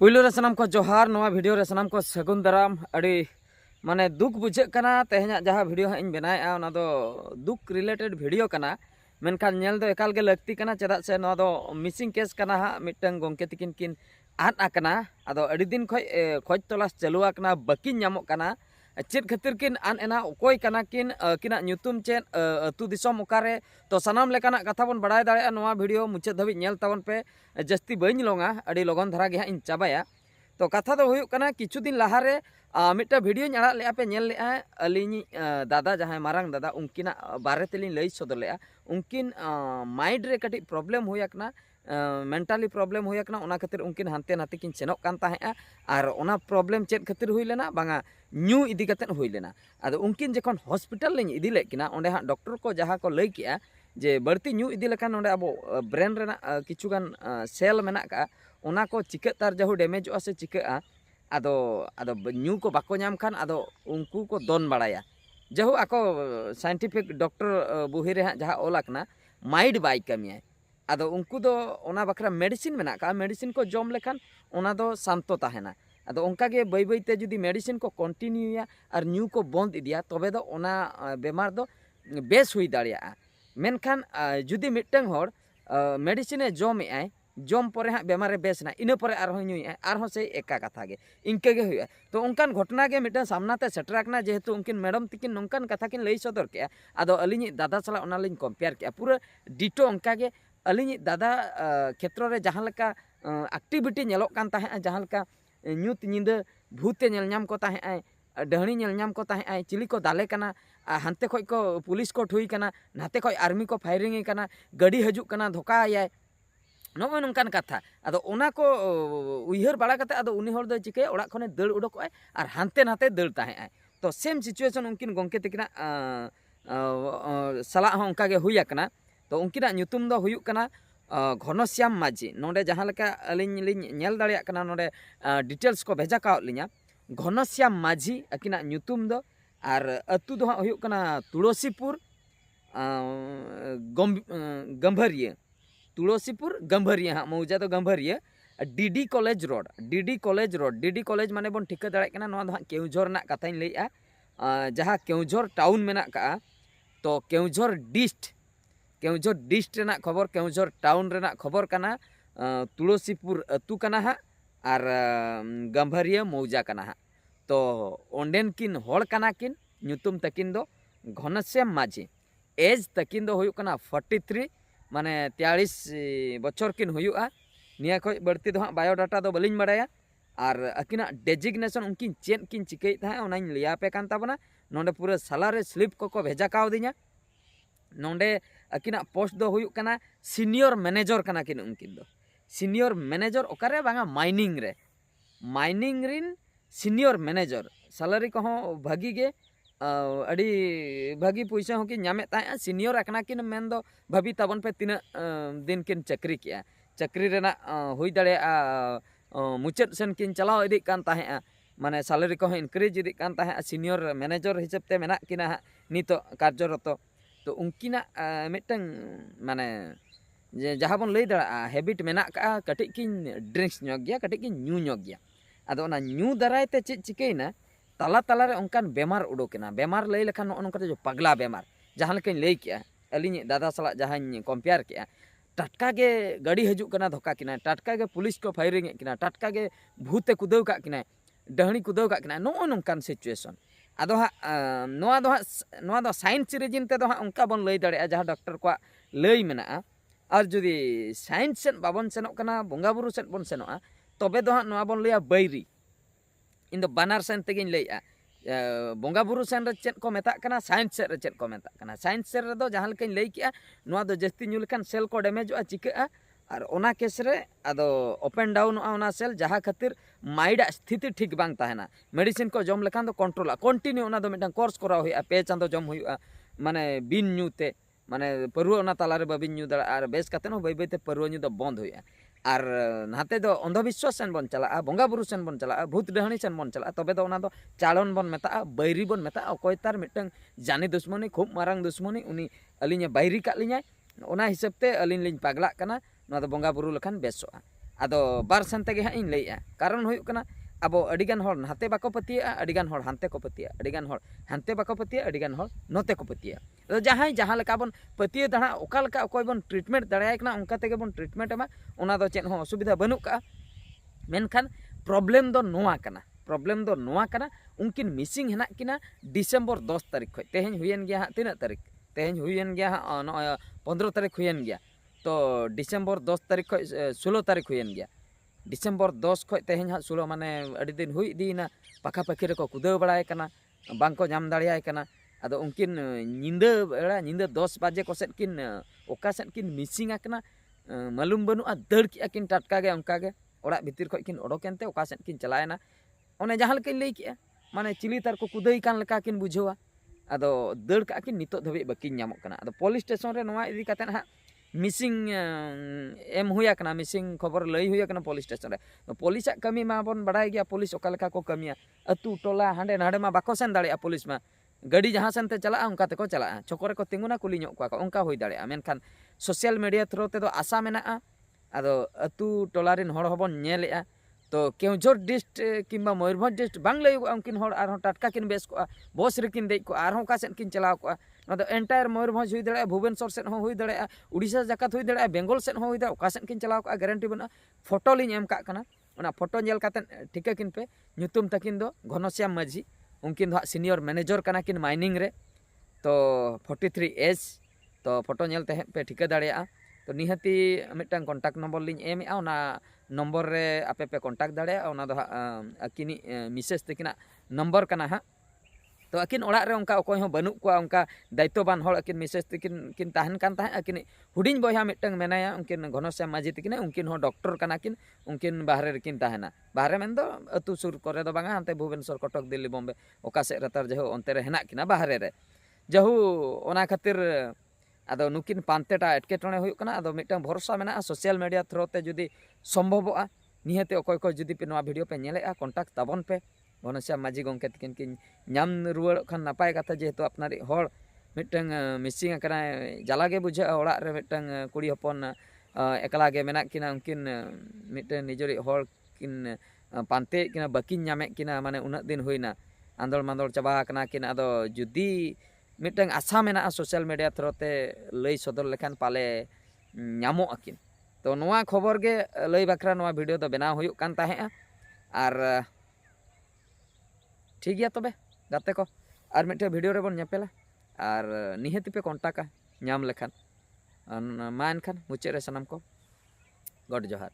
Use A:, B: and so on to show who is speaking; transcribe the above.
A: पुइलो रे सनाम को जोहार नवा वीडियो रे सनाम को सगुन दाराम अड़ी माने दुख बुझे कना तेहना जहाँ वीडियो हाँ इन बनाया ओना दो दुख रिलेटेड वीडियो कना मेनखान नेल दो एकाल गे लगती कना चेदा से नवा दो मिसिंग केस कना हा मिटंग गोंके तिकिन किन आद आकना आदो अड़ी दिन खोज तलाश चालू आकना बाकी नामो कना चेद खातिर किन आन एना ओकोय कना किन किना ᱧᱩᱛᱩᱢ चेद अतु दिसम ओकारे तो सनाम लेकाना कथा बन बड़ाय दाड़े नवा वीडियो मुचाद धाबी नेल ताबन पे जस्ती बई लोंगा अड़ी लगन धरा गे इन चाबाया तो कथा दो हुयुक कना किछु दिन लाहारे मिट्टा वीडियो आड़ा ले पे नेल ले अलिनी दादा जहां मारंग दादा उनकिना बारे तेलिन लई सदर ले उनकिन माइंड रे कटी प्रॉब्लम हुयकना मेंटली प्रॉब्लम हुयकना ओना खातिर उनकिन हानते नाते किन सेनोक कान ताहेआ आर ओना प्रॉब्लम चेद खातिर हुई लेना बांगा न्यू इदी कते हुई लेना आदो उनकिन जखन हॉस्पिटल लिन इदी ले किना ओंडे हां डॉक्टर को जहां को लई किया जे बढ़ती न्यू इदी लेखान ओंडे अब ब्रेन रेना किछुगान सेल मेना का ओना को चिका तार जहु डैमेज से चिका आदो आदो न्यू को बाको नाम खान आदो उनको को दोन बड़ाया जहु आको साइंटिफिक डॉक्टर बुही रे जहां ओलाकना माइंड बाय कमिया आदो उनको दो ओना बखरा मेडिसिन मेना का मेडिसिन को जम लेखान ओना दो शांतो ताहेना आदो उनका के बई बई ते जुदी मेडिसिन को कंटिन्यूया और न्यू को बंद इदिया तबे दो ओना बेमार दो बेस हुई दाड़िया मेनखान जुदी मिटंग होड़ मेडिसिन जम आय जम पर हाँ बेमारे बेसना इन पर आरहों से एका कथा गे इनके गे हुआ तो उनकान घटना के मिटन सामनाते सेटराकना जेहेतु उनकिन मैडम तकिन नौकान कथा किन लई सदर के आदो अलिनी दादा सला ओना लिन कंपेयर के पूरा डिटो उनका के अलिनी दादा क्षेत्र रे जहां लका एक्टिविटी नेलोक कान ताहे जहां लका न्यूत निंदा भूते नेल नाम को ताहे डहणी नेल नाम को ताहे चिली को दाले कना हानते खय को पुलिस को ठुई कना नाते खय आर्मी को फायरिंग कना गाड़ी हजू कना धोका आय नोय नोंकान कथा आदो ओना को उइहर बाड़ा कते आदो उनी हर दो चिके ओड़ा खने दड़ उडोक आय आर हानते नाते दड़ ताहे आय तो सेम सिचुएशन उनकिन गोंके तकिना सला हो उनका गे हुई आकना तो उनकिना ᱧᱩᱛᱩᱢ दो हुयुक कना घनश्याम माझी नोडे जहां लका अलिन लिन नेल दाड़िया कना नोडे डिटेल्स को भेजा काव लिया घनश्याम माझी अकिना ᱧᱩᱛᱩᱢ दो आर अतु दो हुयुक कना तुलसीपुर गंभरिया तुलसीपुर गंभरिया हाँ मौजा तो गंभरिया डीडी कॉलेज डीडी कॉलेज माने बन ठिका दाड़े कना नोआ दो हाँ केउझर ना कथाइन लईआ जहाँ केउझर टाउन मेना का तो केउझर डिस्ट रेना खबर केउझर टाउन रेना खबर कना तुलसीपुर अतु कना हाँ आर गंभरिया मौजा कना हाँ तो ओंडेन किन होड़ कना किन ᱧᱩᱛᱩᱢ तकिन दो घनश्याम माझी एज तकिन दो हुयुक कना 43 माने 43 बछर किन हुयुआ निया खय बड़ती दो हाँ बायोडाटा दो बलिन बड़ाया और अकिना डेजिग्नेशन उनकिन चेन किन चिकई था ओनाइन लिया पे कान ताबना नोंडे पूरा सालारे स्लिप को भेजा काव दिया नोंडे अकिना पोस्ट दो हुयुक कना सीनियर मैनेजर कना किन उनकिन दो सीनियर मैनेजर ओकारे बांगा माइनिंग रिन सीनियर मैनेजर सैलरी को भागी गे अड़ी भागी पैसा हो कि नामे ताया सीनियर आकना किन मेन दो भाभी ताबन पे तीना दिन किन चक्री किया चक्री रेना हुई दाड़े मुचाद सेन किन चलाव इदी कान ताहे माने सैलरी को इनक्रीज इदी कान ताहे सीनियर मैनेजर हिसाब ते मेना किना नितो कार्यरत तो उनकिना मिटंग माने जहाँ बन लई दाड़ा हैबिट मेना का कटिक किन ड्रिंक्स ᱧᱚᱜ गया कटिक किन ᱧᱩ ᱧᱚᱜ गया आदो ओना ᱧᱩ दाराय ते चेद चिकैना ताला ताला रे उनकान बेमार उडोकेना बेमार लई लेखान नोनका जो पगला बेमार जहां लेकिन लई किया अलिनी दादा सला जहां कंपेयर किया टटका गे गाड़ी हजू कना धोका किना टटका गे पुलिस को फायरिंग किना टटका गे भूते कुदव का किना डहणी कुदव का किना नो नोनकान सिचुएशन आदो हा नोआ दो साइंस रीजन ते दो हा उनका बन लई दाड़े जहां डॉक्टर को लई मेना और जुदी साइंस सेन बाबन सेनोक कना बोंगा बुरु सेन बन सेनोआ तबे दो हा नोआ बन लईया बैरी इन दो बानार सेन तेगिन लईआ बोंगा बुरु सेन रे चेद को मेता कना साइंस सेन रे चेद को मेता कना साइंस सेन रे दो जहां लेकिन लई किया नोआ दो जस्ती न्यू लेखान सेल को डैमेजोआ चिकाआ और ओना केस रे आदो ओपन डाउन ओना सेल जहां खातिर माइंड स्थिति ठीक बांग ताहेना मेडिसिन को जम लेखान दो कंट्रोल कंटिन्यू ओना दो मिटन कोर्स कराव हुआ पे चांदो जम हुआ माने बिन न्यूते माने परुआ ओना तालारे बाबिन न्यू दड़ा और बेस काते नो बई बईते परुआ न्यू दो बंद हुआ और नाते दो अंधविश्वास सेन बन चला बोंगा बुरु सेन बन चला भूत डहणी सेन बन चला तबे दो ओना दो चालन बन मेता बैरी बन मेता अकोय तार मिटन जानी दुश्मनी खूब मारंग दुश्मनी उनी अलिnya बैरी का लिnya ओना हिसाब ते अलिन लिन पागला कना नोआ दो बोंगा बुरु लेखान बेसोआ आदो बार सेन तेगे हाँ इन लैया कारण हुयुग कना अब अडिगान हर नाते बाको पतिया अडिगान हर हानते को पतिया अडिगान हर हानते बाको पतिया अडिगान हर नोते को पतिया तो जहां जहां लेका बन पतिया दाना ओका लेका अकोय बन ट्रीटमेंट दाड़ाय कना उनका तेगे बन ट्रीटमेंट एमा ओना दो चेन हो असुविधा बनु का मेनखान प्रॉब्लम दो नोआ कना उनकिन मिसिंग हेना किना डिसेंबर 10 तारीख खय तेहेन हुयन गया तीना तारीख तेहेन हुयन गया 15 तारीख हुयन गया तो डिसेंबर 10 तारीख खय 16 तारीख हुयन गया डिसेंबर 10 खय तेहेन हाँ 16 माने अड़ी दिन हुई दीना पाखा पाखी रे को कुदाव बड़ाय कना बांको जाम दाड़ियाय कना आदो उनकिन निंदा 10 बजे को सेट किन ओका सेट किन मिसिंग आकना मालूम बनुआ दड़ किया किन टटका गे उनका गे ओड़ा भितर खय किन ओडोकेनते ओका सेट किन चलायना ओने जहां लेकिन लई किया माने चिली तार को कुदाई कान लेका किन बुझावा आदो दड़ का किन नितो धबे बाकिन नामो कना आदो पुलिस स्टेशन रे नोआ इदी काते हा मिसिंग एम हुया कना मिसिंग खबर लई हुया कना पुलिस स्टेशन रे पुलिस कमी मा बन बड़ाय गया पुलिस ओका लेका को कमिया अतु टोला हांडे नाडे मा बाको सेन दाड़िया पुलिस मा गाड़ी जहां सेनते चला उनका तेको चला चोकोरे को तिंगुना कुली ᱧᱚᱜ ᱠᱚᱣᱟ उनका हुई दाड़िया मेनखान सोशल मीडिया थ्रू ते दो आशा मेना आदो अतु टोला रिन हड़ हबन नेलेआ तो केउझर डिस्ट किंबा मयूरभंज डिस्ट बांग लईगो उनकिन हड़ आर टाटका किन बेस को बस रेकिन देज को आर का सेन किन चलाव को एंटायर मयूरभंज हुई दाड़े भुवनेश्वर सेन हो हुई दाड़े उड़ीसा जाकात हुई दाड़े बेंगल सेन हो हुई दाड़े ओका सेन किन चलाव को गारंटी बना फोटो लिन एम का कना ओना फोटो नेल काते ठिका किन पे ᱧᱩᱛᱩᱢ तकिन दो घनश्याम माझी उनकिन दो सीनियर मैनेजर कना किन माइनिंग रे तो 43 एज तो फोटो नेल ते पे ठिका दाड़िया तो निहाती मिटन कॉन्टैक्ट नंबर लिन एम आ ओना नंबर रे आपे पे कॉन्टैक्ट दाड़िया ओना दो अकिनी मिसेस तकिना नंबर कना हा तो अकिन ओड़ा रे उनका अकोय हो बनु को उनका दायित्वबान हड़ अकिन मिसेस तकिन किन ताहन कान ताहे अकिन हुडिन बया मिटन मेनाया उनकिन घनश्याम माझी तकिन उनकिन हो डॉक्टर कना किन उनकिन बाहरे रेकिन ताहेना बाहरे मेन दो अतु सुर करे दो बांगा हांते भुवनेश्वर कटक दिल्ली बॉम्बे ओका से रतार जहो ओनते रे हेना किना बाहरे रे जहु ओना खातिर आदो नुकिन पांतेटा एटकेटणे हुयुग कना आदो मिटन भरोसा मेना सोशल मीडिया थ्रू ते जुदी संभवोआ निहाते अकोय को जुदी पे नोआ वीडियो पे नेलेआ कॉन्टैक्ट ताबन पे घनश्याम माझी गंके तकिन किन नाम रुवाड़ खान नापाय कथा जेहेतु अपनारी हड़ मिटन मिसिंग कना जाला गे बुझा ओड़ा रे मिटन कुड़ी हपन एकला गे मेना किना उनकिन मिटन निजरी हड़ किन पांते किना बाकिन नामे किना माने उना दिन हुइना आंदोल मांदोल चाबा कना किन आदो जुदी मिटन आशा मेना सोशल मीडिया थ्रू ते लई सदर लेखान पाले नामो अकिन तो नोआ खबर गे लई बखरा नोआ वीडियो दो बनाव हुयुग कान ताहेआ आर ठीक गया तबे गाते को आर मिटे वीडियो रे बन नेपेला आर निहति पे कॉन्टैक्ट नाम लेखान मा एनखान मुचे रे सनम को गॉड जोहार।